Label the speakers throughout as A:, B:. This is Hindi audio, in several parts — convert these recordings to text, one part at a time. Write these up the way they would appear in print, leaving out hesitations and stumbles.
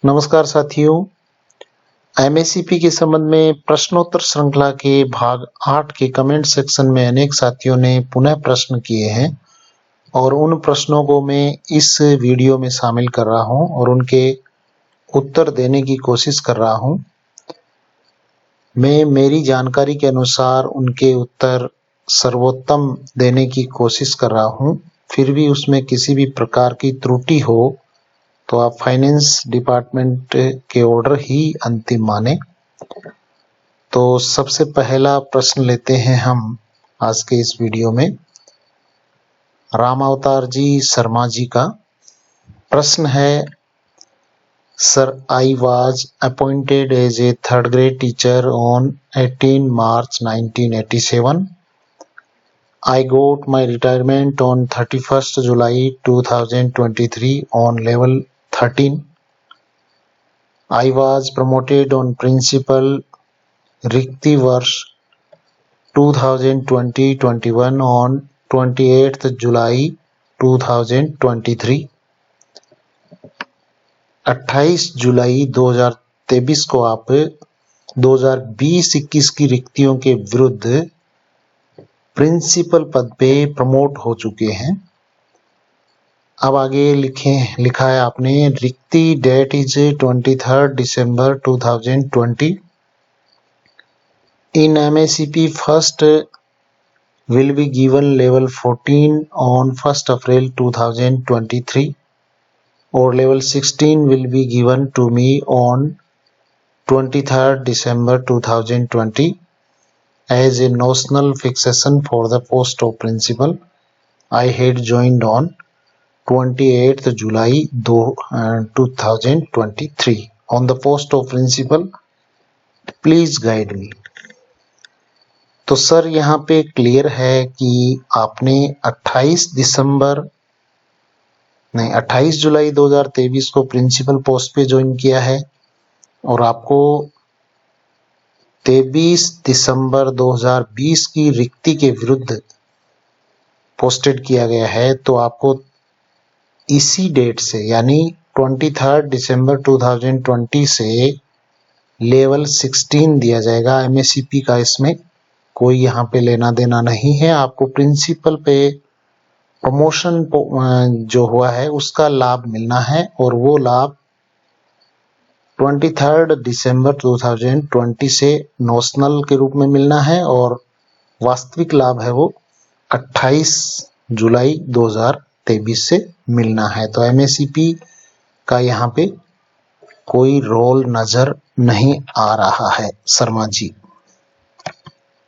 A: नमस्कार साथियों, एमएससीपी के संबंध में प्रश्नोत्तर श्रृंखला के भाग 8 के कमेंट सेक्शन में अनेक साथियों ने पुनः प्रश्न किए हैं और उन प्रश्नों को मैं इस वीडियो में शामिल कर रहा हूं और उनके उत्तर देने की कोशिश कर रहा हूं। मैं मेरी जानकारी के अनुसार उनके उत्तर सर्वोत्तम देने की कोशिश कर रहा हूं। फिर भी उसमें किसी भी प्रकार की त्रुटि हो तो आप फाइनेंस डिपार्टमेंट के ऑर्डर ही अंतिम माने। तो सबसे पहला प्रश्न लेते हैं हम आज के इस वीडियो में रामावतार जी शर्मा जी का। प्रश्न है, sir, I was appointed as a third grade teacher on 18 March 1987. I got my retirement on 31st July 2023 on level 13. I was promoted on principal रिक्ति वर्ष 2020-21 on 28th July 2023. 28 जुलाई 2023 को आप 2020-21 की रिक्तियों के विरुद्ध प्रिंसिपल पद पे प्रमोट हो चुके हैं। अब आगे लिखा है आपने, रिक्ति date is 23rd December 2020. In MACP first will be given level 14 on 1st April 2023 or level 16 will be given to me on 23rd December 2020 as a notional fixation for the post of principal. I had joined on 28th July 2023 on the post of principal. Please guide me. तो सर यहाँ पे क्लियर है कि आपने 28 जुलाई 2023 को प्रिंसिपल पोस्ट पे ज्वाइन किया है और आपको 23 दिसंबर 2020 की रिक्ति के विरुद्ध पोस्टेड किया गया है। तो आपको इसी डेट से यानी 23rd December 2020 से लेवल 16 दिया जाएगा एमएससीपी का। इसमें कोई यहाँ पे लेना देना नहीं है। आपको प्रिंसिपल पे प्रमोशन जो हुआ है उसका लाभ मिलना है और वो लाभ 23rd December 2020 से नोशनल के रूप में मिलना है और वास्तविक लाभ है वो 28 जुलाई 2023 से मिलना है। तो एमएससीपी का यहाँ पे कोई रोल नजर नहीं आ रहा है शर्मा जी।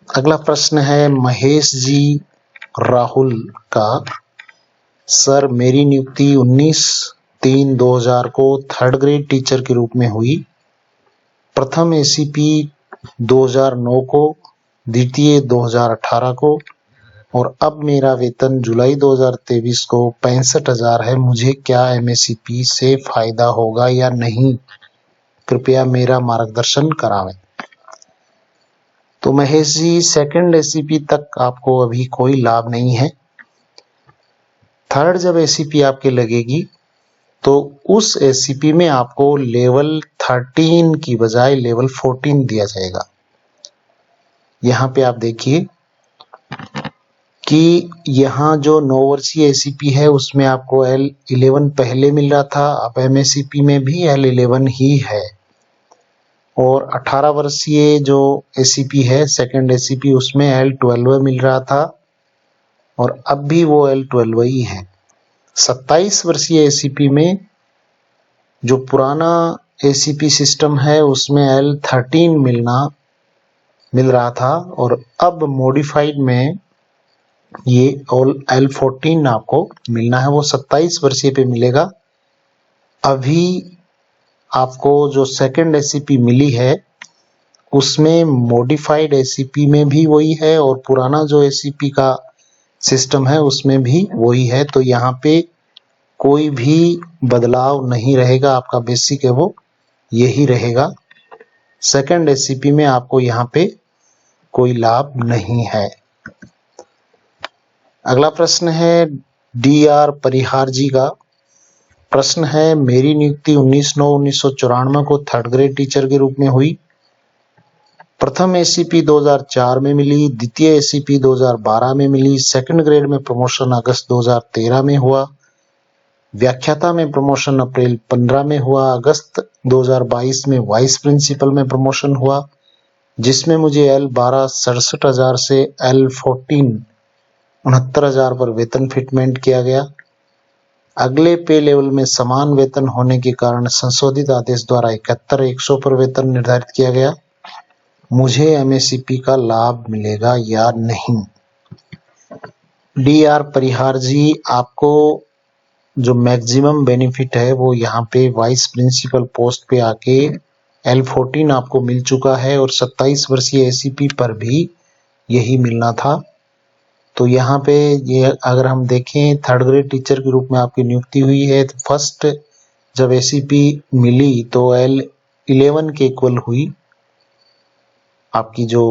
A: अगला प्रश्न है महेश जी राहुल का। सर, मेरी नियुक्ति 19/3/2000 को थर्ड ग्रेड टीचर के रूप में हुई। प्रथम एसीपी 2009 को, द्वितीय 2018 को और अब मेरा वेतन जुलाई 2023 को 65,000 है। मुझे क्या एमएससीपी से फायदा होगा या नहीं? कृपया मेरा मार्गदर्शन करावें। तो महेश जी, सेकंड एसीपी तक आपको अभी कोई लाभ नहीं है। थर्ड जब एसीपी आपके लगेगी तो उस एसीपी में आपको लेवल 13 की बजाय लेवल 14 दिया जाएगा। यहाँ पे आप देखिए कि यहाँ जो 9 वर्षीय एसीपी है उसमें आपको L11 पहले मिल रहा था, अब एमएससीपी में भी L11 ही है। और 18 वर्षीय जो एसीपी है सेकंड एसीपी उसमें L12 मिल रहा था और अब भी वो L12 ही है। 27 वर्षीय एसीपी में जो पुराना एसीपी सिस्टम है उसमें L13 मिल रहा था और अब मॉडिफाइड में ये L14 आपको मिलना है, वो 27 वर्षीय पे मिलेगा। अभी आपको जो सेकंड एसीपी मिली है उसमें मॉडिफाइड एसीपी में भी वही है और पुराना जो एसीपी का सिस्टम है उसमें भी वही है। तो यहाँ पे कोई भी बदलाव नहीं रहेगा, आपका बेसिक है वो यही रहेगा। सेकंड एसीपी में आपको यहाँ पे कोई लाभ नहीं है। अगला प्रश्न है डी आर परिहार जी का। प्रश्न है, मेरी नियुक्ति 19/9/1994 को थर्ड ग्रेड टीचर के रूप में हुई। प्रथम एसीपी 2004 में मिली, द्वितीय एसीपी 2012 में मिली, सेकंड ग्रेड में प्रमोशन अगस्त 2013 में हुआ, व्याख्याता में प्रमोशन अप्रैल 15 में हुआ, अगस्त 2022 में वाइस प्रिंसिपल में प्रमोशन हुआ, जिसमें मुझे L12 67,000 से L14 69,000 पर वेतन फिटमेंट किया गया। अगले पे लेवल में समान वेतन होने के कारण संशोधित आदेश द्वारा 71,100 पर वेतन निर्धारित किया गया। मुझे एमएससीपी का लाभ मिलेगा या नहीं? डी आर परिहार जी, आपको जो मैक्सिमम बेनिफिट है वो यहाँ पे वाइस प्रिंसिपल पोस्ट पे आके L14 आपको मिल चुका है और 27 वर्षीय एसीपी पर भी यही मिलना था। तो यहाँ पे ये अगर हम देखें थर्ड ग्रेड टीचर के रूप में आपकी नियुक्ति हुई है, तो फर्स्ट जब एसीपी मिली तो L11 के इक्वल हुई आपकी जो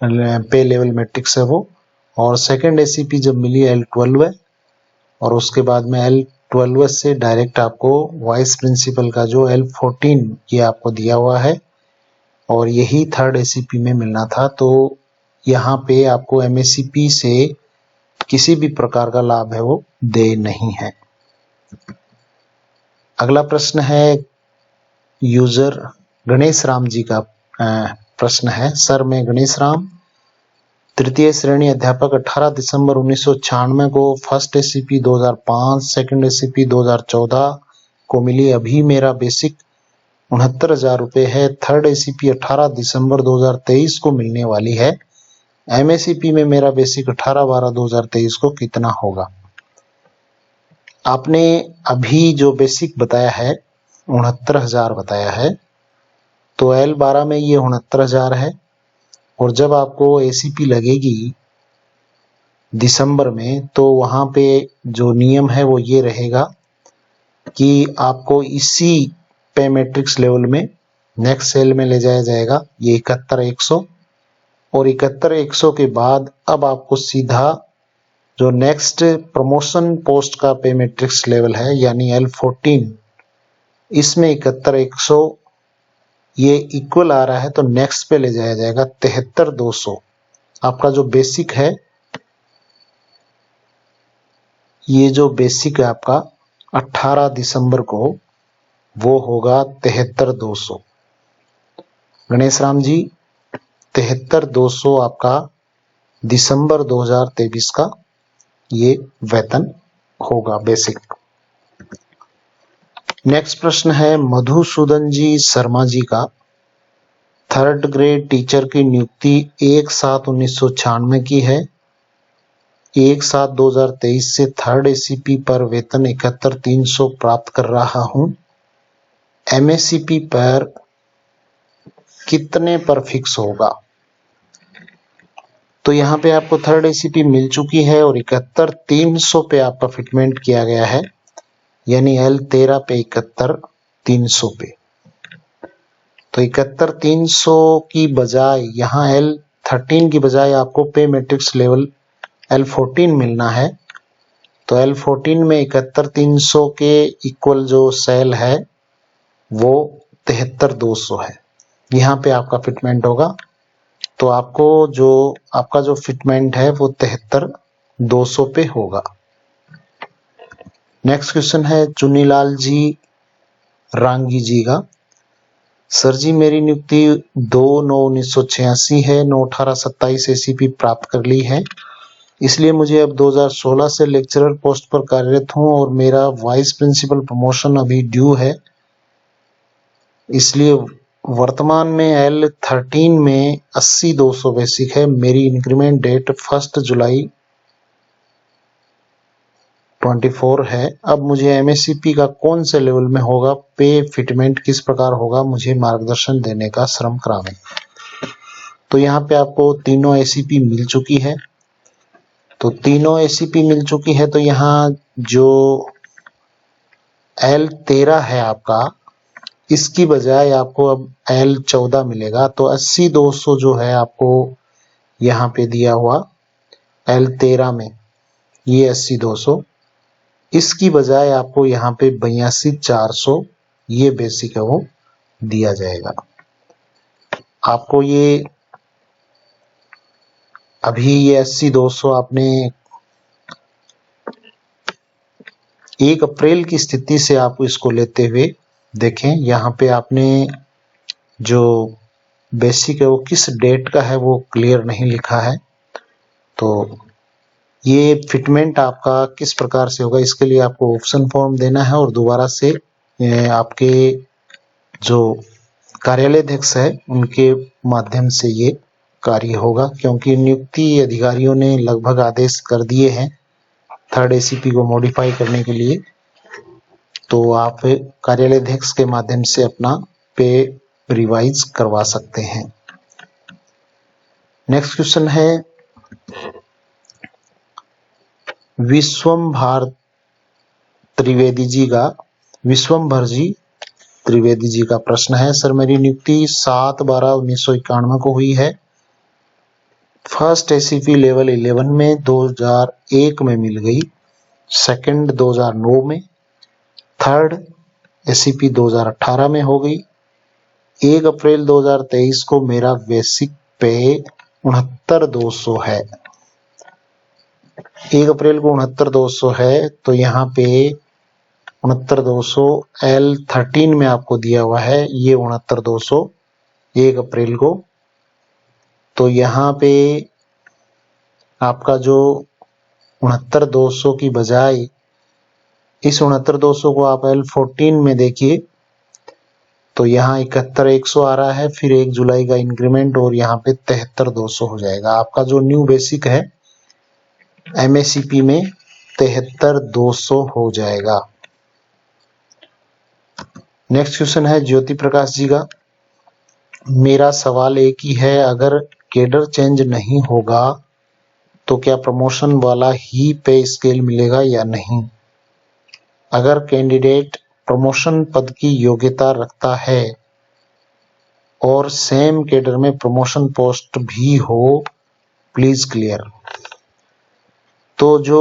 A: पे लेवल मैट्रिक्स है वो, और सेकंड एसीपी जब मिली L12 है, और उसके बाद में L12 से डायरेक्ट आपको वाइस प्रिंसिपल का जो L14 ये आपको दिया हुआ है और यही थर्ड एसीपी में मिलना था। तो यहाँ पे आपको एमएससीपी से किसी भी प्रकार का लाभ है वो दे नहीं है। अगला प्रश्न है यूजर गणेश राम जी का प्रश्न है। सर, मैं गणेश राम, तृतीय श्रेणी अध्यापक, 18 दिसंबर 1996 को फर्स्ट एसीपी 2005, सेकंड एसीपी 2014 को मिली। अभी मेरा बेसिक 69,000 रुपये है। थर्ड एसीपी 18 दिसंबर 2023 को मिलने वाली है। एमएससीपी में मेरा बेसिक 18/12/2023 को कितना होगा? आपने अभी जो बेसिक बताया है 69,000 बताया है, तो L12 में ये 69,000 है, और जब आपको एसीपी लगेगी दिसंबर में तो वहां पे जो नियम है वो ये रहेगा कि आपको इसी पे मैट्रिक्स लेवल में नेक्स्ट सेल में ले जाया जाएगा, ये 71,100, और 71,100 के बाद अब आपको सीधा जो नेक्स्ट प्रमोशन पोस्ट का पे मैट्रिक्स लेवल है यानी L14, इसमें 71,100 ये इक्वल आ रहा है, तो नेक्स्ट पे ले जाया जाएगा 73,200। आपका जो बेसिक है, ये जो बेसिक है आपका 18 दिसंबर को, वो होगा 73,200। गणेश राम जी, 73,200 आपका दिसंबर 2023 का ये वेतन होगा बेसिक। नेक्स्ट प्रश्न है मधुसूदन जी शर्मा जी का। थर्ड ग्रेड टीचर की नियुक्ति 1/7/1996 की है। 1/7/2023 से थर्ड एसीपी पर वेतन 71,300 प्राप्त कर रहा हूं। एमएससीपी पर कितने पर फिक्स होगा? तो यहाँ पे आपको थर्ड एसीपी मिल चुकी है और 71,300 पे आपका फिटमेंट किया गया है, यानी L13 पे 71,300 पे। तो 71,300 की बजाय यहाँ L13 की बजाय आपको पे मैट्रिक्स लेवल L14 मिलना है। तो L14 में 71,300 के इक्वल जो सेल है वो 73,200 है। यहाँ पे आपका फिटमेंट होगा, तो आपका जो फिटमेंट है वो 73,200 पे होगा। नेक्स्ट क्वेश्चन है चुनीलाल जी रांगी जी का। सर जी, मेरी नियुक्ति 2/9/1986 है। 9/18/27 एसीपी प्राप्त कर ली है, इसलिए मुझे अब 2016 से लेक्चरर पोस्ट पर कार्यरत हूं और मेरा वाइस प्रिंसिपल प्रमोशन अभी ड्यू है। इसलिए वर्तमान में L13 में 80,200 बेसिक है। मेरी इंक्रीमेंट डेट 1 जुलाई 24 है। अब मुझे एमएससीपी का कौन से लेवल में होगा, पे फिटमेंट किस प्रकार होगा, मुझे मार्गदर्शन देने का श्रम करावें। तो यहाँ पे आपको तीनों एसीपी मिल चुकी है। तो तीनों एसीपी मिल चुकी है, तो यहाँ जो L13 है आपका, इसकी बजाय आपको अब L14 मिलेगा। तो 80,200 जो है आपको यहाँ पे दिया हुआ L13 में, ये 80,200 इसकी बजाय आपको यहाँ पे 82,400 ये बेसिक है वो दिया जाएगा। आपको ये अभी ये 80,200 आपने 1 अप्रैल की स्थिति से आप इसको लेते हुए देखें, यहाँ पे आपने जो बेसिक है वो किस डेट का है वो क्लियर नहीं लिखा है। तो ये फिटमेंट आपका किस प्रकार से होगा, इसके लिए आपको ऑप्शन फॉर्म देना है और दोबारा से आपके जो कार्यालय अध्यक्ष है उनके माध्यम से ये कार्य होगा, क्योंकि नियुक्ति अधिकारियों ने लगभग आदेश कर दिए हैं थर्ड एसीपी को मॉडिफाई करने के लिए। तो आप कार्यालय अध्यक्ष के माध्यम से अपना पे रिवाइज करवा सकते हैं। नेक्स्ट क्वेश्चन है विश्वंभर त्रिवेदी जी का प्रश्न है। सर मेरी नियुक्ति 7/12/1991 को हुई है। फर्स्ट एसीपी लेवल 11 में 2001 में मिल गई, सेकंड 2009 में, थर्ड एसीपी 2018 में हो गई। 1 अप्रैल 2023 को मेरा बेसिक पे 69,200 है। 1 अप्रैल को 69,200 है, तो यहाँ पे 69,200 L13 में आपको दिया हुआ है, ये 69,200 1 अप्रैल को। तो यहाँ पे आपका जो 69,200 की बजाय इस 69,200 को आप L14 में देखिए, तो यहाँ 71,100 आ रहा है, फिर 1 जुलाई का इंक्रीमेंट और यहाँ पे 73,200 हो जाएगा। आपका जो न्यू बेसिक है एमएसीपी में 73,200 हो जाएगा। नेक्स्ट क्वेश्चन है ज्योति प्रकाश जी का। मेरा सवाल एक ही है, अगर कैडर चेंज नहीं होगा तो क्या प्रमोशन वाला ही पे स्केल मिलेगा या नहीं? अगर कैंडिडेट प्रमोशन पद की योग्यता रखता है और सेम कैडर में प्रमोशन पोस्ट भी हो, प्लीज क्लियर। तो जो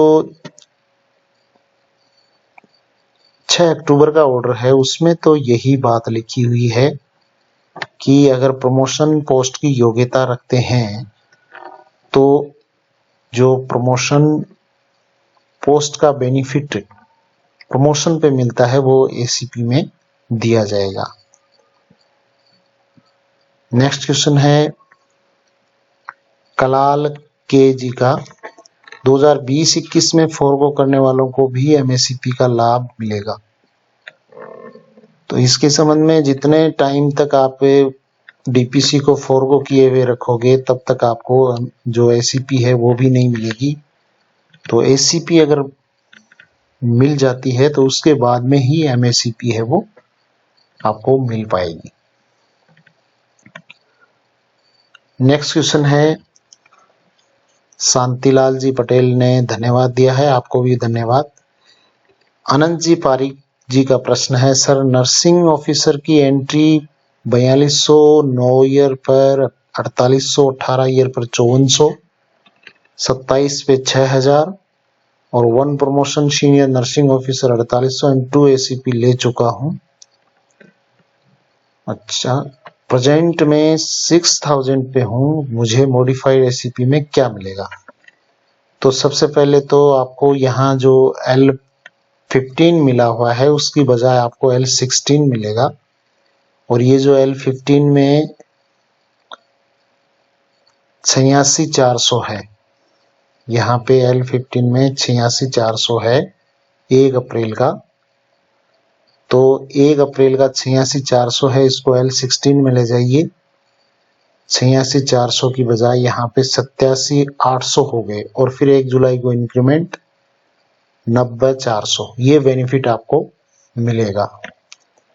A: 6 अक्टूबर का ऑर्डर है उसमें तो यही बात लिखी हुई है कि अगर प्रमोशन पोस्ट की योग्यता रखते हैं तो जो प्रमोशन पोस्ट का बेनिफिट प्रमोशन पे मिलता है वो एसीपी में दिया जाएगा। नेक्स्ट क्वेश्चन है कलाल के जी का। 2020-21 में फॉरगो करने वालों को भी एमएससीपी का लाभ मिलेगा। तो इसके संबंध में जितने टाइम तक आप डीपीसी को फॉरगो किए हुए रखोगे तब तक आपको जो एसीपी है वो भी नहीं मिलेगी। तो एसीपी अगर मिल जाती है तो उसके बाद में ही एमएससीपी है वो आपको मिल पाएगी। नेक्स्ट क्वेश्चन है शांतिलाल जी पटेल ने धन्यवाद दिया है, आपको भी धन्यवाद। अनंत जी पारिक जी का प्रश्न है, सर नर्सिंग ऑफिसर की एंट्री 4200 9 ईयर पर 4800 18 ईयर पर 5400 27 पे 6000 और 1 promotion senior nursing officer 4800 2 ACP ले चुका हूं। अच्छा, प्रेजेंट में 6000 पे हूं, मुझे मॉडिफाइड एसीपी में क्या मिलेगा? तो सबसे पहले तो आपको यहाँ जो L15 मिला हुआ है उसकी बजाय आपको L16 मिलेगा और ये जो L15 में 86,400 है, यहाँ पे L15 में 86,400 है 1 अप्रैल का। तो 1 अप्रैल का 86,400 है, इसको L16 में ले जाइए। 86,400 की बजाय यहाँ पे 87,800 हो गए और फिर 1 जुलाई को इंक्रीमेंट 90,400। ये बेनिफिट आपको मिलेगा।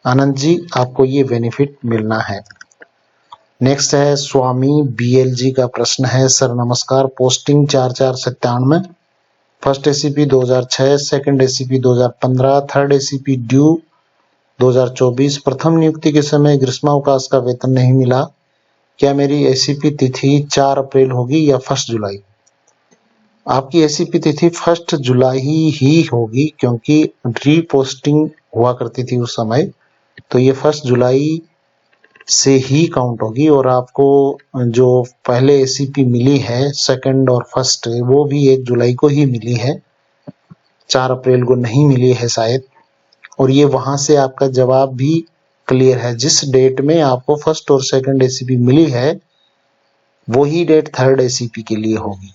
A: आनंद जी आपको ये बेनिफिट मिलना है। नेक्स्ट है स्वामी BLG का प्रश्न है, सर नमस्कार, posting 4497, first ACP 2006, second ACP 2015, third ACP due 2024। प्रथम नियुक्ति के समय ग्रीष्मावकाश का वेतन नहीं मिला, क्या मेरी एसीपी तिथि 4 अप्रैल होगी या 1 जुलाई? आपकी एसीपी तिथि 1 जुलाई ही होगी, क्योंकि रीपोस्टिंग हुआ करती थी उस समय, तो ये 1 जुलाई से ही काउंट होगी। और आपको जो पहले एसीपी मिली है सेकंड और फर्स्ट, वो भी 1 जुलाई को ही मिली है, 4 अप्रैल को नहीं मिली है शायद। और ये वहां से आपका जवाब भी क्लियर है, जिस डेट में आपको फर्स्ट और सेकंड एसीपी मिली है वही डेट थर्ड एसीपी के लिए होगी।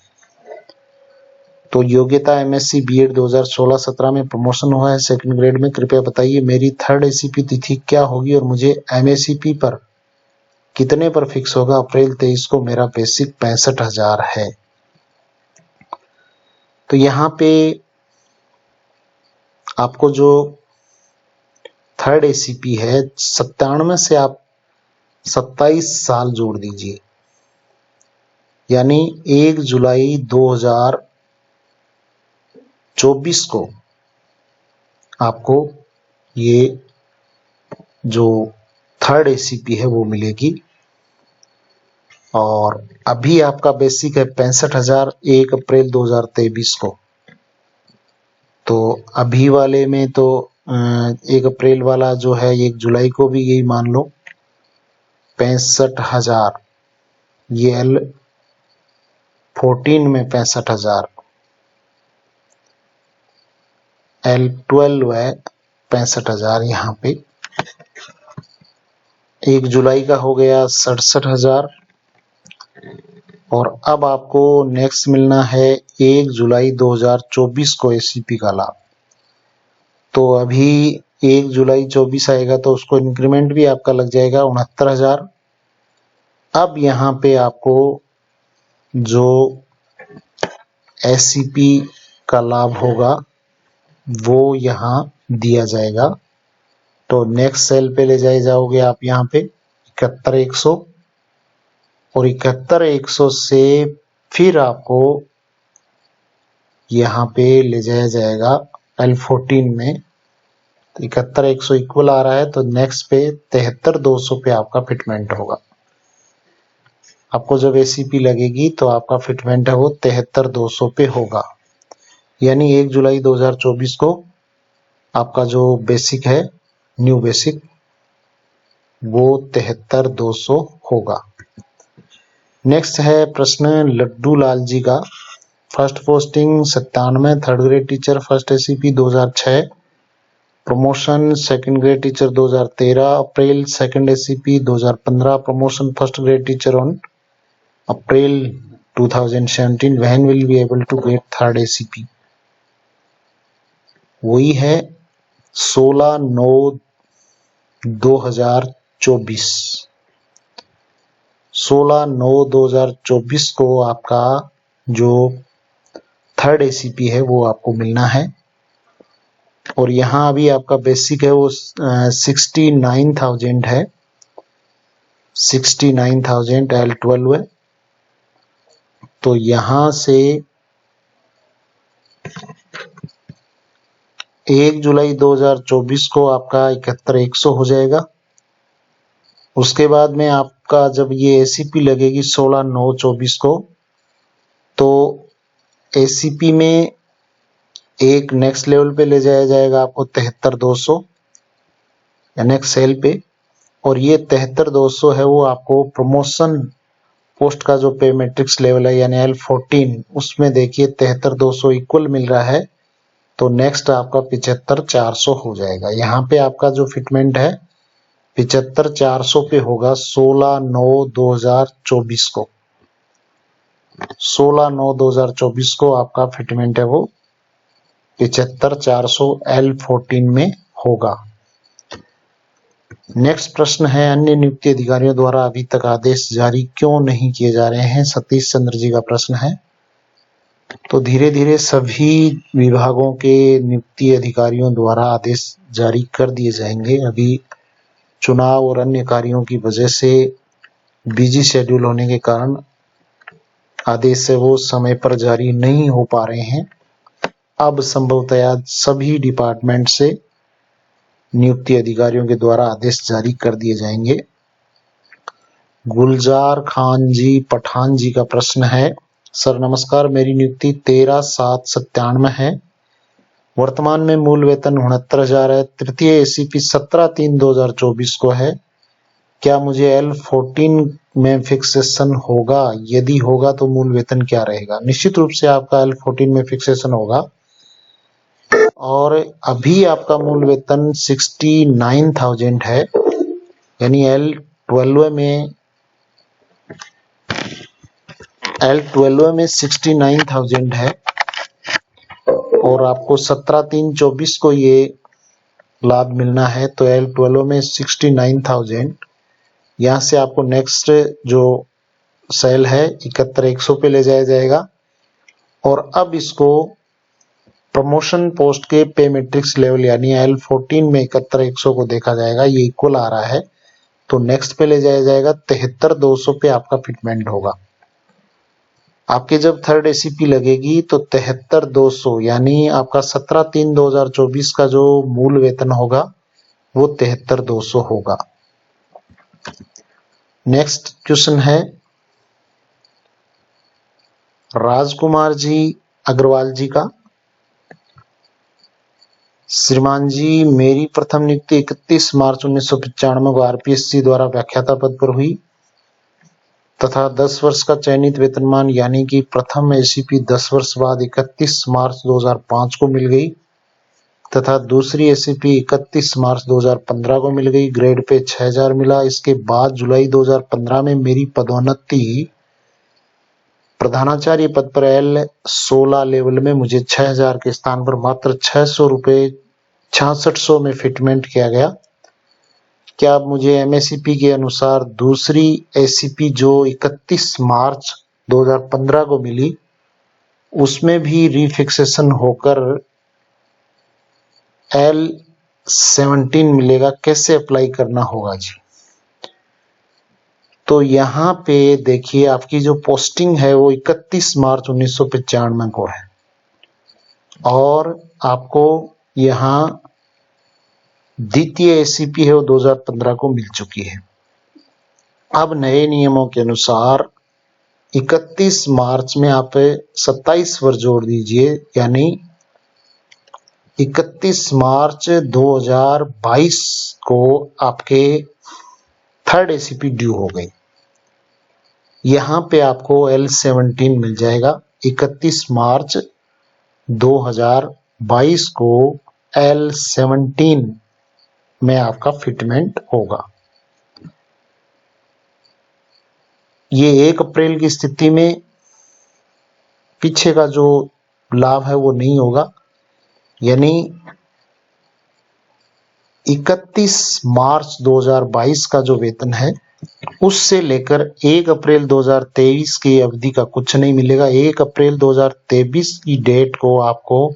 A: तो योग्यता एमएससी बीएड 2016-17 में प्रमोशन हुआ है सेकंड ग्रेड में, कृपया बताइए मेरी थर्ड एसीपी तिथि क्या होगी और मुझे एमएसीपी पर कितने पर फिक्स होगा। अप्रैल 23 को मेरा बेसिक 65,000 है। तो यहाँ पे आपको जो थर्ड एसीपी है 97 से आप 27 साल जोड़ दीजिए, यानी 1 जुलाई 2024 को आपको ये जो थर्ड एसीपी है वो मिलेगी। और अभी आपका बेसिक है 65,000 1 अप्रैल 2023 को। तो अभी वाले में तो 1 अप्रैल वाला जो है 1 जुलाई को भी यही मान लो 65,000, ये L14 में 65,000, L12 है 65,000। यहाँ पे 1 जुलाई का हो गया 67,000। और अब आपको नेक्स्ट मिलना है 1 जुलाई 2024 को एसीपी का लाभ। तो अभी 1 जुलाई 24 आएगा तो उसको इंक्रीमेंट भी आपका लग जाएगा 69,000। अब यहाँ पे आपको जो एसीपी का लाभ होगा वो यहाँ दिया जाएगा। तो नेक्स्ट सेल पे ले जाओगे आप यहाँ पे 71,100, और 71,100 से फिर आपको यहाँ पे ले जाया जाएगा L14 में। तो 71,100 इक्वल आ रहा है, तो नेक्स्ट पे 73,200 पे आपका फिटमेंट होगा। आपको जब एसीपी लगेगी तो आपका फिटमेंट है वो 73,200 पे होगा, यानी 1 जुलाई 2024 को आपका जो बेसिक है न्यू बेसिक वो 73,200 होगा। नेक्स्ट है प्रश्न लड्डू लाल जी का। First posting 97, third grade teacher first ACP 2006, promotion second grade teacher 2013 April, second ACP 2015, promotion first grade teacher on April 2017। When will be able to get third ACP? वही है 16/9/2024। 16/9/2024 को आपका जो थर्ड एसीपी है वो आपको मिलना है। और यहाँ अभी आपका बेसिक है वो 69,000 है, 69,000 L12 है। तो यहाँ से 1 जुलाई 2024 को आपका 71,100 हो जाएगा। उसके बाद में आपका जब ये एसीपी लगेगी 16/9/24 को, तो एसीपी में एक नेक्स्ट लेवल पे ले जाया जाएगा आपको 73,200 या नेक्स्ट सेल पे। और ये 73,200 है वो आपको प्रमोशन पोस्ट का जो पे मैट्रिक्स लेवल है यानी L14, उसमें देखिए 73,200 इक्वल मिल रहा है। तो नेक्स्ट आपका 75,400 हो जाएगा। यहाँ पे आपका जो फिटमेंट है 75,400 पे होगा 16/9/2024 को। 16/9/2024 को आपका फिटमेंट है वो 75,400 L14 में होगा। नेक्स्ट प्रश्न है अन्य नियुक्ति अधिकारियों द्वारा अभी तक आदेश जारी क्यों नहीं किए जा रहे हैं? सतीश चंद्र जी का प्रश्न है। तो धीरे धीरे सभी विभागों के नियुक्ति अधिकारियों द्वारा आदेश जारी कर दिए जाएंगे। अभी चुनाव और अन्य कार्यों की वजह से बिजी शेड्यूल होने के कारण आदेश है वो समय पर जारी नहीं हो पा रहे हैं। अब संभवतया सभी डिपार्टमेंट से नियुक्ति अधिकारियों के द्वारा आदेश जारी कर दिए जाएंगे। गुलजार खान जी पठान जी का प्रश्न है सर नमस्कार, मेरी नियुक्ति 13/7/97 है। वर्तमान में मूल वेतन 69,000 है। तृतीय ACP 17/3/2024 को है। क्या मुझे L14 में फिक्सेशन होगा? यदि होगा तो मूल वेतन क्या रहेगा? निश्चित रूप से आपका L14 में फिक्सेशन होगा और अभी आपका मूल वेतन 69,000 है, यानी L12 में 69,000 है और आपको 17/3/24 को ये लाभ मिलना है। तो L12 में 69,000, यहाँ से आपको नेक्स्ट जो सेल है 71,100 पे ले जाया जाएगा और अब इसको प्रमोशन पोस्ट के पे मैट्रिक्स लेवल यानी L14 में 71,100 को देखा जाएगा, ये इक्वल आ रहा है तो नेक्स्ट पे ले जाया जाएगा। 73,200 पे आपका फिटमेंट होगा। आपके जब थर्ड ACP लगेगी तो 73,200 यानी आपका 17/3/2024 का जो मूल वेतन होगा वो 73,200 होगा। नेक्स्ट क्वेश्चन है राजकुमार जी अग्रवाल जी का। श्रीमान जी, मेरी प्रथम नियुक्ति 31 मार्च 1995 को RPSC द्वारा व्याख्याता पद पर हुई तथा 10 वर्ष का चयनित वेतनमान यानी कि प्रथम ACP 10 वर्ष बाद 31 मार्च 2005 को मिल गई तथा दूसरी ACP 31 मार्च 2015 को मिल गई। ग्रेड पे 6,000 मिला। इसके बाद जुलाई 2015 में मेरी पदोन्नति प्रधानाचार्य पद पर L16 लेवल में मुझे 6,000 के स्थान पर मात्र 600 रुपये 6600 में फिटमेंट किया गया। क्या अब मुझे MACP के अनुसार दूसरी ACP जो 31 मार्च 2015 को मिली उसमें भी रिफिक्सेशन होकर L17 मिलेगा? कैसे अप्लाई करना होगा जी? तो यहाँ पे देखिए आपकी जो पोस्टिंग है वो 31 मार्च 1995 को है और आपको यहाँ द्वितीय ACP है वो 2015 को मिल चुकी है। अब नए नियमों के अनुसार 31 मार्च में आप 27 वर्ष जोड़ दीजिए यानी 31 मार्च 2022 को आपके थर्ड ACP ड्यू हो गई। यहाँ पे आपको L17 मिल जाएगा। 31 मार्च 2022 को L17 में आपका फिटमेंट होगा। ये 1 अप्रैल की स्थिति में पीछे का जो लाभ है वो नहीं होगा, यानी 31 मार्च 2022 का जो वेतन है उससे लेकर 1 अप्रैल 2023 की अवधि का कुछ नहीं मिलेगा। 1 अप्रैल 2023 की डेट को आपको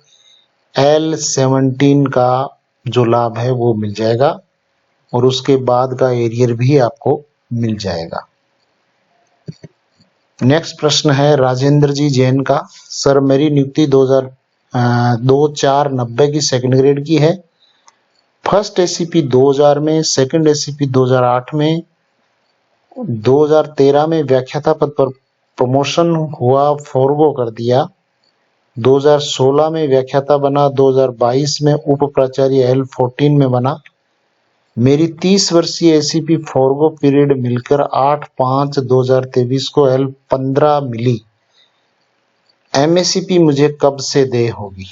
A: L17 का जो लाभ है वो मिल जाएगा और उसके बाद का एरियर भी आपको मिल जाएगा। नेक्स्ट प्रश्न है राजेंद्र जी जैन का। सर, मेरी नियुक्ति 2490 की सेकंड ग्रेड की है। फर्स्ट ACP 2000 में, सेकंड ACP 2008 में, 2013 में व्याख्याता पद पर प्रमोशन हुआ, फॉरगो कर दिया। 2016 में व्याख्याता बना, 2022 में उप प्राचार्य L14 में बना। मेरी 30 वर्षीय ACP फॉरगो पीरियड मिलकर 8/5/2023 को L15 मिली। MACP मुझे कब से दे होगी?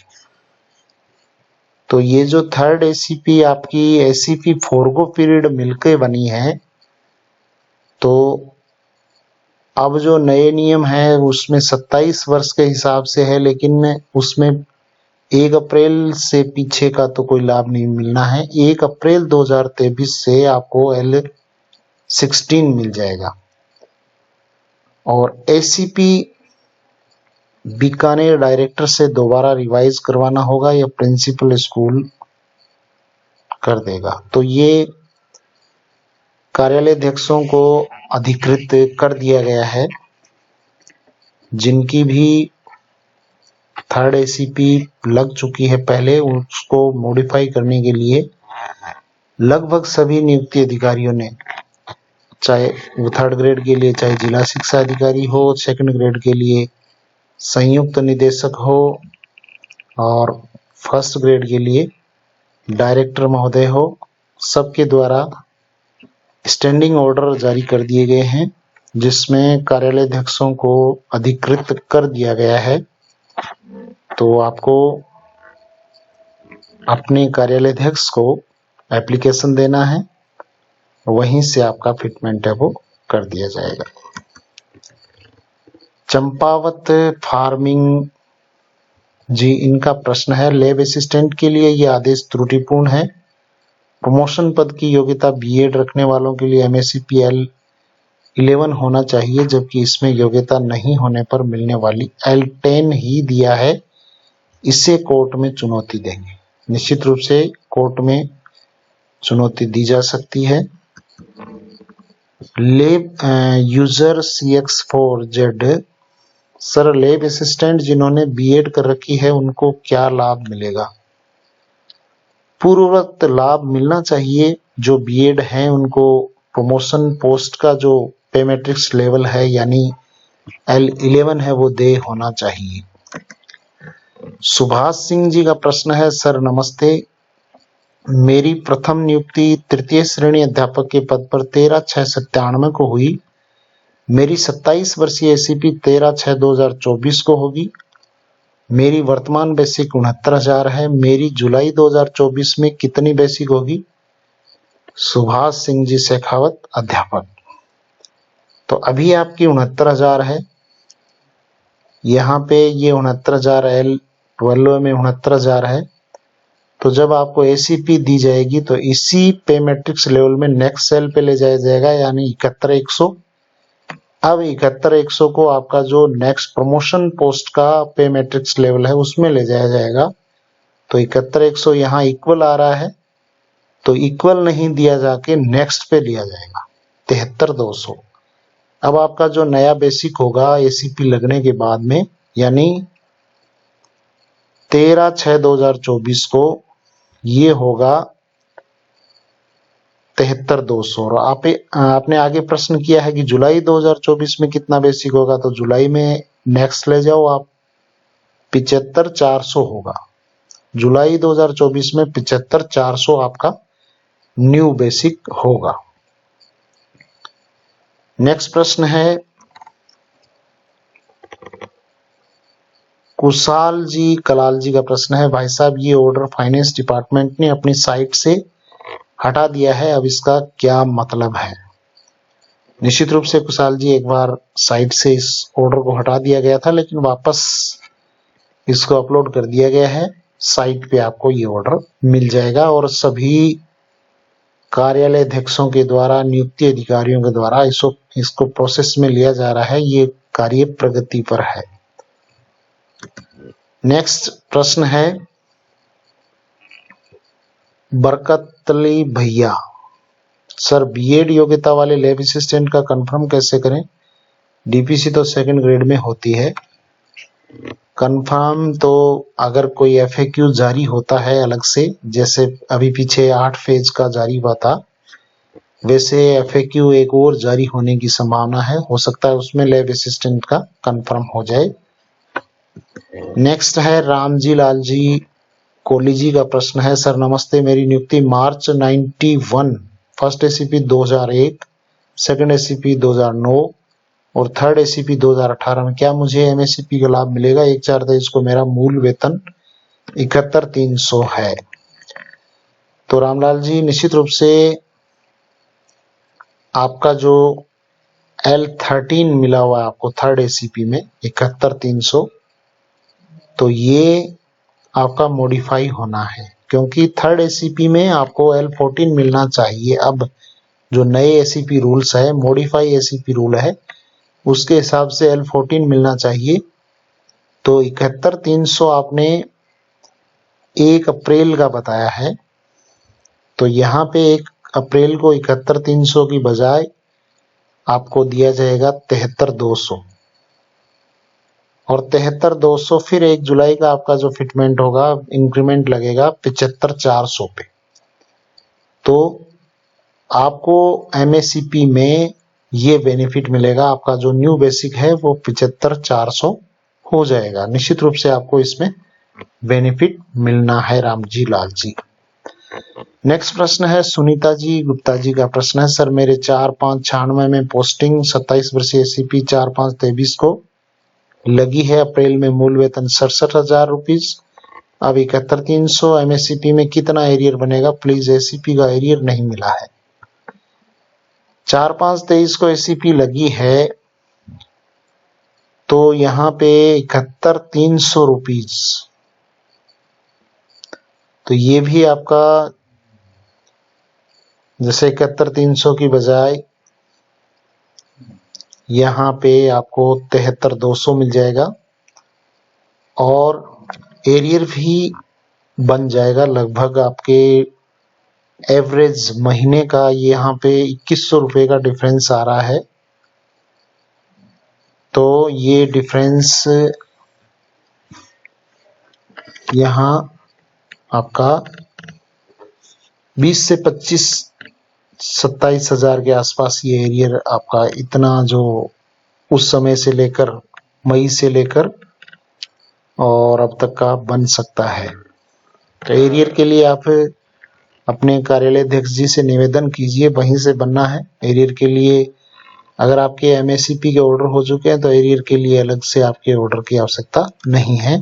A: तो ये जो थर्ड ACP आपकी ACP फॉरगो पीरियड मिलकर बनी है, तो अब जो नए नियम है उसमें 27 वर्ष के हिसाब से है, लेकिन उसमें 1 अप्रैल से पीछे का तो कोई लाभ नहीं मिलना है। 1 अप्रैल 2023 से आपको L16 मिल जाएगा। और ACP बीकानेर डायरेक्टर से दोबारा रिवाइज करवाना होगा या प्रिंसिपल स्कूल कर देगा। तो ये कार्यालय अध्यक्षों को अधिकृत कर दिया गया है। जिनकी भी थर्ड ACP लग चुकी है पहले, उसको मॉडिफाई करने के लिए लगभग सभी नियुक्ति अधिकारियों ने, चाहे वो थर्ड ग्रेड के लिए चाहे जिला शिक्षा अधिकारी हो, सेकंड ग्रेड के लिए संयुक्त निदेशक हो और फर्स्ट ग्रेड के लिए डायरेक्टर महोदय हो, सबके द्वारा स्टैंडिंग ऑर्डर जारी कर दिए गए हैं, जिसमें कार्यालयाध्यक्षों को अधिकृत कर दिया गया है। तो आपको अपने कार्यालयाध्यक्ष को एप्लीकेशन देना है, वहीं से आपका फिटमेंट है वो कर दिया जाएगा। चंपावत फार्मिंग जी, इनका प्रश्न है, लैब असिस्टेंट के लिए ये आदेश त्रुटिपूर्ण है। प्रमोशन पद की योग्यता बीएड रखने वालों के लिए एमएससी L11 होना चाहिए, जबकि इसमें योग्यता नहीं होने पर मिलने वाली L10 ही दिया है। इसे कोर्ट में चुनौती देंगे। निश्चित रूप से कोर्ट में चुनौती दी जा सकती है। Lab user CX4Z, sir lab assistant जिन्होंने बीएड कर रखी है उनको क्या लाभ मिलेगा? पूर्वोक्त लाभ मिलना चाहिए। जो बीएड हैं उनको प्रमोशन पोस्ट का जो पे मैट्रिक्स लेवल है यानी L11 है वो दे होना चाहिए। सुभाष सिंह जी का प्रश्न है, सर नमस्ते, मेरी प्रथम नियुक्ति तृतीय श्रेणी अध्यापक के पद पर 13/6/97 को हुई। मेरी 27 वर्षीय ACP 13/6/2024 को होगी। मेरी वर्तमान बेसिक 69,000 है। मेरी जुलाई 2024 में कितनी बेसिक होगी? सुभाष सिंह जी शेखावत अध्यापक। तो अभी आपकी 69,000 है। यहाँ पे ये 69,000 L12 में 69,000 है। तो जब आपको ACP दी जाएगी तो इसी पे मैट्रिक्स लेवल में नेक्स्ट सेल पे ले जाया जाएगा, यानी 71,100। अब 71,100 को आपका जो नेक्स्ट प्रमोशन पोस्ट का पे मैट्रिक्स लेवल है उसमें ले जाया जाएगा। तो 71,100 यहाँ इक्वल आ रहा है, तो इक्वल नहीं दिया जाके नेक्स्ट पे लिया जाएगा 73,200। अब आपका जो नया बेसिक होगा ACP लगने के बाद में, यानी 13/6/2024 को ये होगा 73,200। और आपने आगे प्रश्न किया है कि जुलाई 2024 में कितना बेसिक होगा, तो जुलाई में नेक्स्ट ले जाओ आप, 75,400 होगा। जुलाई 2024 में 75,400 आपका न्यू बेसिक होगा। नेक्स्ट प्रश्न है, कुशाल जी कलाल जी का प्रश्न है, भाई साहब ये ऑर्डर फाइनेंस डिपार्टमेंट ने अपनी साइट से हटा दिया है, अब इसका क्या मतलब है? निश्चित रूप से कुशाल जी, एक बार साइट से इस ऑर्डर को हटा दिया गया था, लेकिन वापस इसको अपलोड कर दिया गया है। साइट पे आपको ये ऑर्डर मिल जाएगा और सभी कार्यालय अध्यक्षों के द्वारा, नियुक्ति अधिकारियों के द्वारा इसको प्रोसेस में लिया जा रहा है। ये कार्य प्रगति पर है। नेक्स्ट प्रश्न है, बरकतली भैया, सर बीएड योग्यता वाले लैब असिस्टेंट का कंफर्म कैसे करें? डीपीसी तो सेकंड ग्रेड में होती है। कंफर्म तो अगर कोई FAQ जारी होता है अलग से, जैसे अभी पीछे 8 फेज का जारी हुआ था, वैसे FAQ एक और जारी होने की संभावना है। हो सकता है उसमें लैब असिस्टेंट का कंफर्म हो जाए। नेक्स्ट है रामजी लाल जी कोहली जी का प्रश्न है, सर नमस्ते, मेरी नियुक्ति मार्च 91 फर्स्ट ACP 2001, सेकंड ACP 2009 और थर्ड ACP 2018 में, क्या मुझे MSCP का लाभ मिलेगा? 1/4/23 को मेरा मूल वेतन 71,300 है। तो रामलाल जी, निश्चित रूप से आपका जो L13 मिला हुआ है आपको थर्ड ACP में 71,300, तो ये आपका मॉडिफाई होना है, क्योंकि थर्ड ACP में आपको L14 मिलना चाहिए। अब जो नए ACP रूल्स है, मॉडिफाई ACP रूल है, उसके हिसाब से L14 मिलना चाहिए। तो 71,300 आपने 1 अप्रैल का बताया है, तो यहाँ पे 1 अप्रैल को 71,300 की बजाय आपको दिया जाएगा 73,200 और 73,200 फिर 1 जुलाई का आपका जो फिटमेंट होगा, इंक्रीमेंट लगेगा 75,400 पे। तो आपको MACP में ये बेनिफिट मिलेगा। आपका जो न्यू बेसिक है वो 75,400 हो जाएगा। निश्चित रूप से आपको इसमें बेनिफिट मिलना है रामजी लाल जी। नेक्स्ट प्रश्न है सुनीता जी गुप्ता जी का प्रश्न है, सर मेरे 4/5/96 में पोस्टिंग 27 वर्षीय एसीपी 4/5/23 को लगी है। अप्रैल में मूल वेतन 67,000 रुपीज। अब 71,300 एमएससीपी में कितना एरियर बनेगा प्लीज, एसीपी का एरियर नहीं मिला है। 4/5/23 को एसीपी लगी है तो यहाँ पे 71,300 रुपीज, तो ये भी आपका जैसे 71,300 की बजाय यहाँ पे आपको 73,200 मिल जाएगा और एरियर भी बन जाएगा लगभग आपके एवरेज महीने का। यहाँ पे 2100 रुपये का डिफरेंस आ रहा है, तो ये डिफरेंस यहाँ आपका 20 से 25 27,000 के आसपास ये एरियर आपका इतना जो उस समय से लेकर मई से लेकर और अब तक का बन सकता है। तो एरियर के लिए आप अपने कार्यालय अध्यक्ष जी से निवेदन कीजिए, वहीं से बनना है एरियर के लिए। अगर आपके एमएससीपी के ऑर्डर हो चुके हैं तो एरियर के लिए अलग से आपके ऑर्डर की आवश्यकता नहीं है।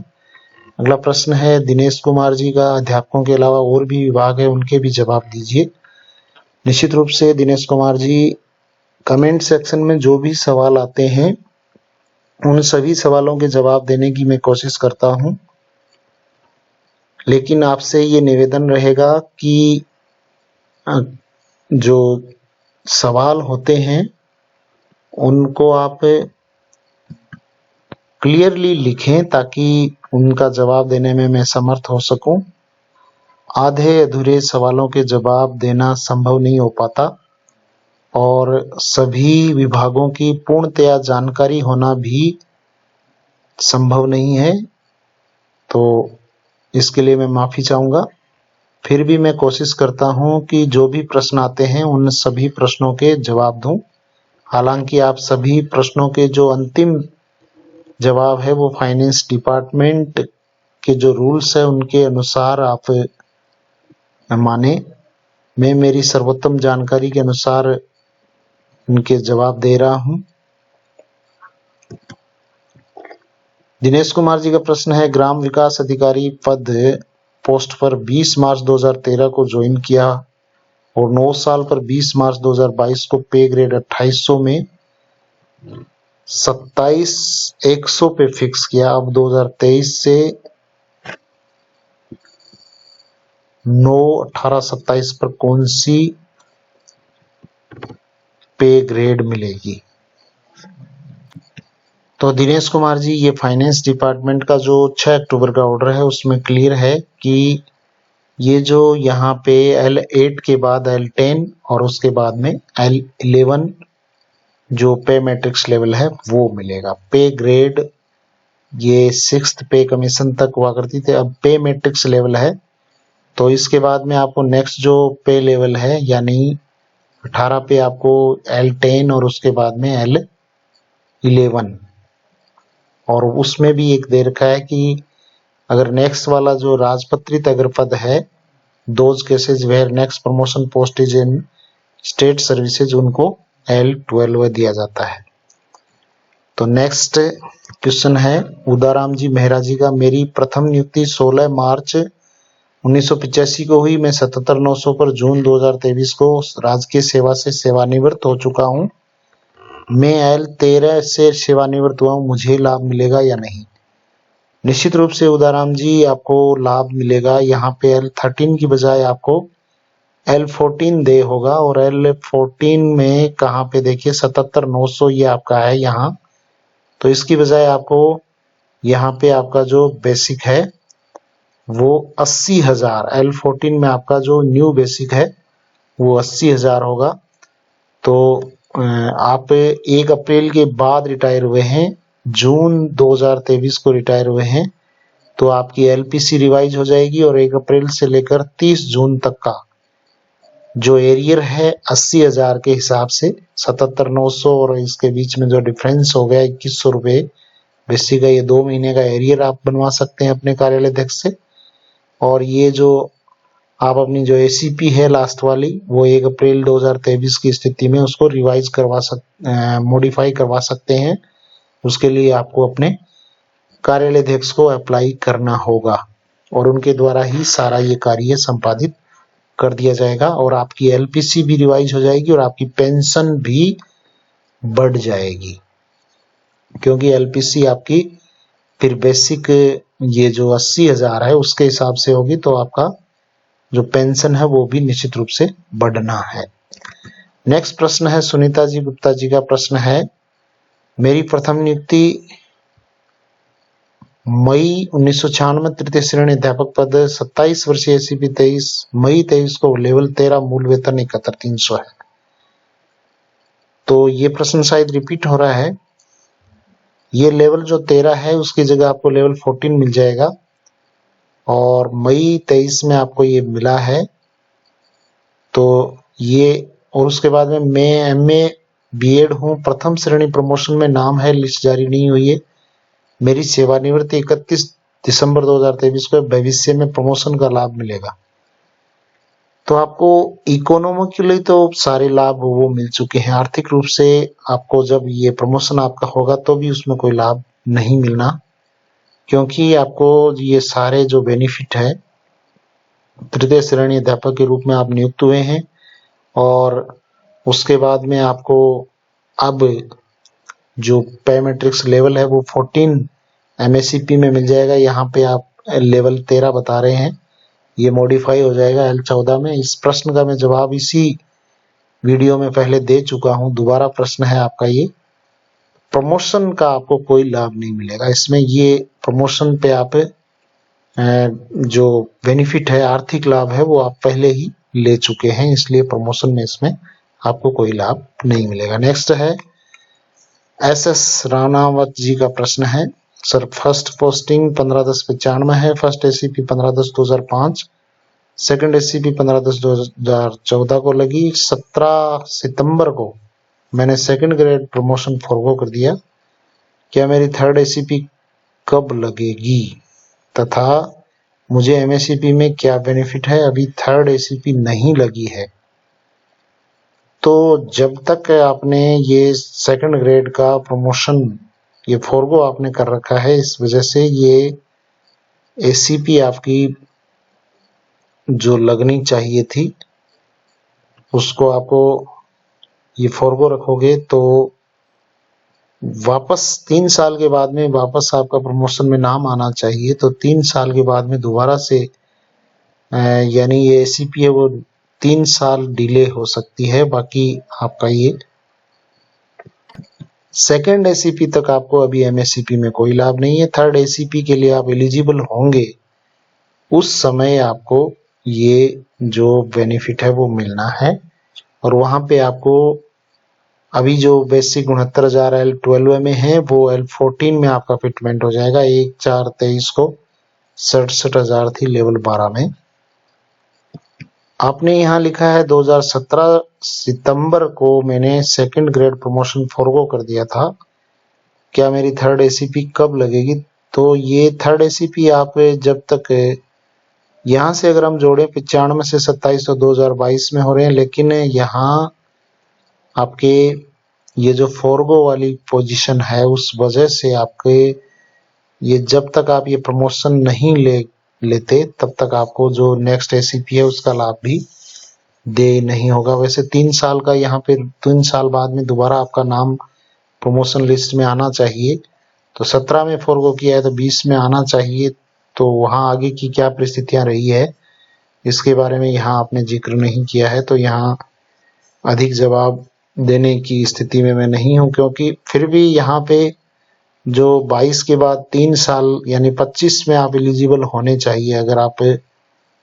A: अगला प्रश्न है दिनेश कुमार जी का, अध्यापकों के अलावा और भी विभाग है उनके भी जवाब दीजिए। निश्चित रूप से दिनेश कुमार जी कमेंट सेक्शन में जो भी सवाल आते हैं उन सभी सवालों के जवाब देने की मैं कोशिश करता हूं, लेकिन आपसे ये निवेदन रहेगा कि जो सवाल होते हैं उनको आप क्लियरली लिखें ताकि उनका जवाब देने में मैं समर्थ हो सकूं। आधे अधूरे सवालों के जवाब देना संभव नहीं हो पाता और सभी विभागों की पूर्णतया जानकारी होना भी संभव नहीं है, तो इसके लिए मैं माफी चाहूंगा। फिर भी मैं कोशिश करता हूं कि जो भी प्रश्न आते हैं उन सभी प्रश्नों के जवाब दूं। हालांकि आप सभी प्रश्नों के जो अंतिम जवाब है वो फाइनेंस डिपार्टमेंट के जो रूल्स है उनके अनुसार आप माने। मैं मेरी सर्वोत्तम जानकारी के अनुसार उनके जवाब दे रहा हूं। दिनेश कुमार जी का प्रश्न है, ग्राम विकास अधिकारी पद पोस्ट पर 20 मार्च 2013 को ज्वाइन किया और 9 साल पर 20 मार्च 2022 को पे ग्रेड 2800 में 27,100 पे फिक्स किया। अब 2023 से 9/18/27 पर कौन सी पे ग्रेड मिलेगी? तो दिनेश कुमार जी ये फाइनेंस डिपार्टमेंट का जो 6 अक्टूबर का ऑर्डर है उसमें क्लियर है कि ये जो यहाँ पे L8 के बाद L10 और उसके बाद में L11 जो पे मैट्रिक्स लेवल है वो मिलेगा। पे ग्रेड ये 6th पे कमीशन तक हुआ करती थी, अब पे मैट्रिक्स लेवल है तो इसके बाद में आपको नेक्स्ट जो पे लेवल है यानी 18 पे आपको L10 और उसके बाद में L11 और उसमें भी एक दे रखा है कि अगर नेक्स्ट वाला जो राजपत्रित अगर पद है those cases where next promotion post is in state services उनको L12 दिया जाता है। तो नेक्स्ट क्वेश्चन है उदाराम जी मेहरा जी का, मेरी प्रथम नियुक्ति 16 मार्च 1985 को हुई। मैं 77,900 पर जून 2023 को राजकीय सेवा से सेवानिवृत्त हो चुका हूं। मैं L13 से सेवानिवृत्त हुआ हूं, मुझे लाभ मिलेगा या नहीं? निश्चित रूप से उदाराम जी आपको लाभ मिलेगा। यहाँ पे L13 की बजाय आपको L14 दे होगा और L14 में कहाँ पे देखिए 77,900 ये आपका है यहाँ, तो इसकी बजाय आपको यहाँ पे आपका जो बेसिक है वो 80,000 L14 में आपका जो न्यू बेसिक है वो 80,000 होगा। तो आप 1 अप्रैल के बाद रिटायर हुए हैं, जून 2023 को रिटायर हुए हैं, तो आपकी एलपीसी रिवाइज हो जाएगी और 1 अप्रैल से लेकर 30 जून तक का जो एरियर है 80,000 के हिसाब से 77,900 और इसके बीच में जो डिफरेंस हो गया 2,100 रुपये बेसिक का ये 2 महीने का एरियर आप बनवा सकते हैं अपने कार्यालय अध्यक्ष से। और ये जो आप अपनी जो एसीपी है लास्ट वाली, वो 1 अप्रैल 2023 की स्थिति में उसको रिवाइज मॉडिफाई करवा सकते हैं। उसके लिए आपको अपने कार्यालय अध्यक्ष को अप्लाई करना होगा और उनके द्वारा ही सारा ये कार्य संपादित कर दिया जाएगा और आपकी एलपीसी भी रिवाइज हो जाएगी और आपकी पेंशन भी बढ़ जाएगी, क्योंकि एलपीसी आपकी फिर बेसिक ये जो 80,000 है उसके हिसाब से होगी, तो आपका जो पेंशन है वो भी निश्चित रूप से बढ़ना है। नेक्स्ट प्रश्न है सुनीता जी गुप्ता जी का प्रश्न है, मेरी प्रथम नियुक्ति मई 1996 तृतीय श्रेणी अध्यापक पद 27 वर्षीय एसीपी 23 मई 23 को लेवल 13 मूल वेतन 71,300 है। तो ये प्रश्न शायद रिपीट हो रहा है। ये लेवल जो 13 है उसकी जगह आपको लेवल 14 मिल जाएगा और मई 23 में आपको ये मिला है। तो ये और उसके बाद में मैं एमए बीएड हूँ, प्रथम श्रेणी प्रमोशन में नाम है, लिस्ट जारी नहीं हुई है। मेरी सेवानिवृत्ति 31 दिसंबर 2023 को, भविष्य में प्रमोशन का लाभ मिलेगा। तो आपको इकोनॉमिकली तो सारे लाभ वो मिल चुके हैं। आर्थिक रूप से आपको जब ये प्रमोशन आपका होगा तो भी उसमें कोई लाभ नहीं मिलना, क्योंकि आपको ये सारे जो बेनिफिट है, तृतीय श्रेणी अध्यापक के रूप में आप नियुक्त हुए हैं और उसके बाद में आपको अब जो पे मैट्रिक्स लेवल है वो 14 एमएससीपी में मिल जाएगा। यहाँ पे आप लेवल 13 बता रहे हैं, ये मॉडिफाई हो जाएगा L14 में। इस प्रश्न का मैं जवाब इसी वीडियो में पहले दे चुका हूँ। दोबारा प्रश्न है आपका ये, प्रमोशन का आपको कोई लाभ नहीं मिलेगा इसमें। ये प्रमोशन पे आप जो बेनिफिट है, आर्थिक लाभ है, वो आप पहले ही ले चुके हैं, इसलिए प्रमोशन में इसमें आपको कोई लाभ नहीं मिलेगा। नेक्स्ट है SS राणावत जी का प्रश्न है, सर फर्स्ट पोस्टिंग 15/10/95 है, फर्स्ट एसीपी 15/10/2005, सेकंड एसीपी 15/10/2014 को लगी। 17 सितंबर को मैंने सेकंड ग्रेड प्रमोशन फॉरगो कर दिया, क्या मेरी थर्ड एसीपी कब लगेगी तथा मुझे एमएससीपी में क्या बेनिफिट है? अभी थर्ड एसीपी नहीं लगी है, तो जब तक आपने ये सेकंड ग्रेड का प्रमोशन ये फॉरगो आपने कर रखा है, इस वजह से ये एसीपी आपकी जो लगनी चाहिए थी उसको आपको ये फॉरगो रखोगे तो वापस 3 साल के बाद में वापस आपका प्रमोशन में नाम आना चाहिए। तो 3 साल के बाद में दोबारा से यानी ये एसीपी है वो 3 साल डिले हो सकती है। बाकी आपका ये सेकंड एसीपी तक आपको अभी एमएससीपी में कोई लाभ नहीं है। थर्ड एसीपी के लिए आप एलिजिबल होंगे, उस समय आपको ये जो बेनिफिट है वो मिलना है और वहां पे आपको अभी जो बेसिक 69,000 L12 में है वो L14 में आपका फिटमेंट हो जाएगा। 1/4/23 को 67,000 थी लेवल 12 में। आपने यहाँ लिखा है 2017 सितंबर को मैंने सेकंड ग्रेड प्रमोशन फॉरगो कर दिया था, क्या मेरी थर्ड एसीपी कब लगेगी? तो ये थर्ड एसीपी आप जब तक यहाँ से अगर हम जोड़े 95 से 27 तो 2022 में हो रहे हैं, लेकिन यहाँ आपके ये जो फॉरगो वाली पोजीशन है उस वजह से आपके ये जब तक आप ये प्रमोशन नहीं लेते तब तक आपको जो नेक्स्ट एसीपी है उसका लाभ भी दे नहीं होगा। वैसे 3 साल का यहाँ पे 3 साल बाद में दोबारा आपका नाम प्रमोशन लिस्ट में आना चाहिए। तो 17 में फॉरगो किया है तो 20 में आना चाहिए। तो वहाँ आगे की क्या परिस्थितियां रही है इसके बारे में यहाँ आपने जिक्र नहीं किया है, तो यहाँ अधिक जवाब देने की स्थिति में मैं नहीं हूँ, क्योंकि फिर भी यहाँ पे जो 22 के बाद 3 साल यानी 25 में आप एलिजिबल होने चाहिए। अगर आप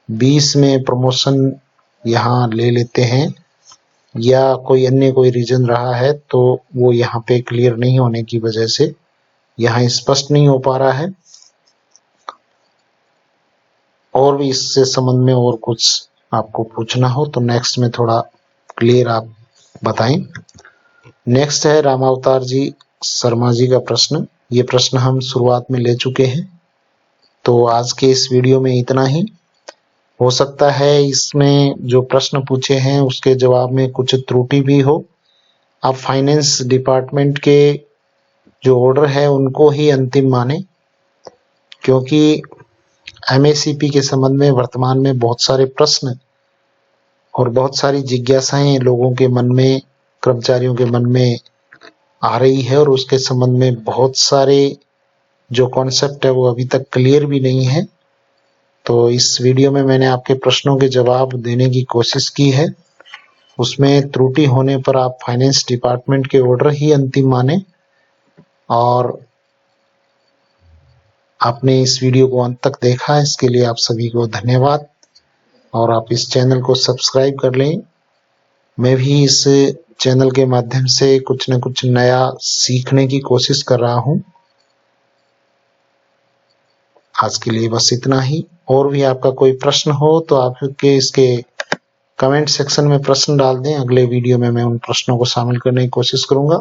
A: 20 में प्रमोशन यहाँ ले लेते हैं या कोई अन्य कोई रीजन रहा है तो वो यहाँ पे क्लियर नहीं होने की वजह से यहाँ स्पष्ट नहीं हो पा रहा है। और भी इससे संबंध में और कुछ आपको पूछना हो तो नेक्स्ट में थोड़ा क्लियर आप बताएं। नेक्स्ट है रामावतार जी शर्मा जी का प्रश्न, ये प्रश्न हम शुरुआत में ले चुके हैं। तो आज के इस वीडियो में इतना ही। हो सकता है इसमें जो प्रश्न पूछे हैं उसके जवाब में कुछ त्रुटि भी हो। आप फाइनेंस डिपार्टमेंट के जो ऑर्डर है उनको ही अंतिम माने, क्योंकि एमएससीपी के संबंध में वर्तमान में बहुत सारे प्रश्न और बहुत सारी जिज्ञासाएं लोगों के मन में, कर्मचारियों के मन में आ रही है और उसके संबंध में बहुत सारे जो कॉन्सेप्ट है वो अभी तक क्लियर भी नहीं है। तो इस वीडियो में मैंने आपके प्रश्नों के जवाब देने की कोशिश की है। उसमें त्रुटि होने पर आप फाइनेंस डिपार्टमेंट के ऑर्डर ही अंतिम माने। और आपने इस वीडियो को अंत तक देखा, इसके लिए आप सभी को धन्यवाद। और आप इस चैनल को सब्सक्राइब कर लें। मैं भी इस चैनल के माध्यम से कुछ न कुछ नया सीखने की कोशिश कर रहा हूं। आज के लिए बस इतना ही। और भी आपका कोई प्रश्न हो तो आपके इसके कमेंट सेक्शन में प्रश्न डाल दें। अगले वीडियो में मैं उन प्रश्नों को शामिल करने की कोशिश करूंगा।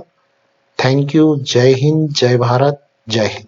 A: Thank you. जय हिंद, जय भारत, जय हिंद।